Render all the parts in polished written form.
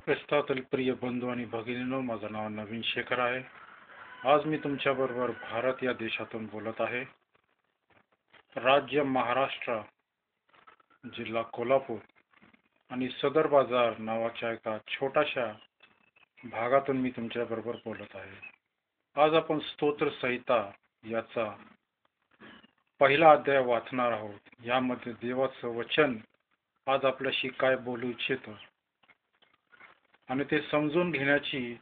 ख्रिस्तातील प्रिय बंधू आणि भगिनींनो, माझं नाव नवीन शेखर आहे. आज मी तुमच्याबरोबर भारत या देशातून बोलत आहे. राज्य महाराष्ट्र, जिल्हा कोल्हापूर आणि सदर बाजार नावाच्या एका छोट्याशा भागातून मी तुमच्याबरोबर बोलत आहे. आज आपण स्तोत्र संहिता याचा पहिला अध्याय वाचणार आहोत. यामध्ये देवाचं वचन आज आपल्याशी काय बोलू इच्छितं आणि ते समजून घेण्याची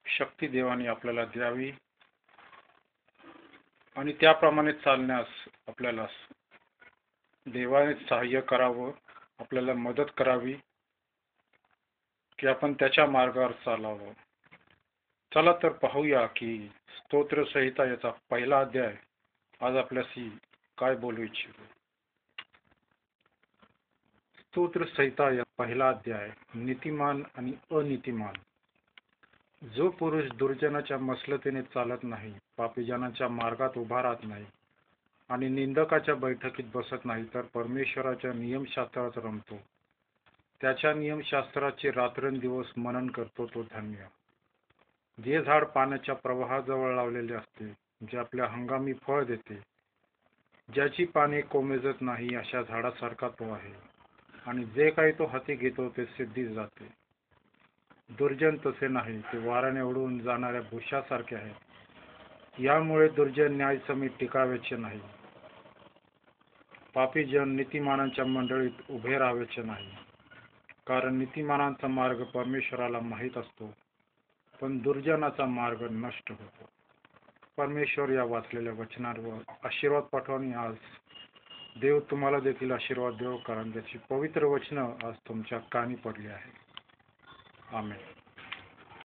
शक्ती देवाने आपल्याला द्यावी आणि त्याप्रमाणे चालण्यास आपल्याला देवाने सहाय्य करावं, आपल्याला मदत करावी की आपण त्याच्या मार्गावर चालावं. चला तर पाहूया की स्तोत्र संहिता याचा पहिला अध्याय आज आपल्याशी काय बोलू इच्छितो. स्तोत्र संहिता या पहिला अध्याय, नीतिमान आणि अनीतिमान. जो पुरुष दुर्जनाच्या मसलतीने चालत नाही, पापीजनाच्या मार्गात उभा राहत नाही आणि निंदकाच्या बैठकीत बसत नाही, तर परमेश्वराच्या नियमशास्त्रात रमतो, त्याच्या नियमशास्त्राचे रात्रंदिवस मनन करतो, तो धन्य. जे झाड पाण्याच्या प्रवाहाजवळ लावलेले असते, जे आपल्या हंगामी फळ देते, ज्याची पाने कोमेजत नाही, अशा झाडासारखा तो आहे, आणि जे काही तो हाती घेतो ते सिद्धीस जाते. दुर्जन तसे नाही, ते वाऱ्याने उडून जाणाऱ्या भुशासारखे आहे. यामुळे दुर्जन न्यायसमीत टिकावेचे नाही, पापी जन नीतिमानांच्या मंडळीत उभे राहावेचे नाही. कारण नीतिमानांचा मार्ग परमेश्वराला माहीत असतो, पण दुर्जनाचा मार्ग नष्ट होतो. परमेश्वर या वाचलेल्या वचनांवर आशीर्वाद पाठवणे. आज देव तुम्हाला देखील आशीर्वाद देव, कारण त्याची पवित्र वचनं आज तुमच्या कानी पडली आहे. आमेन.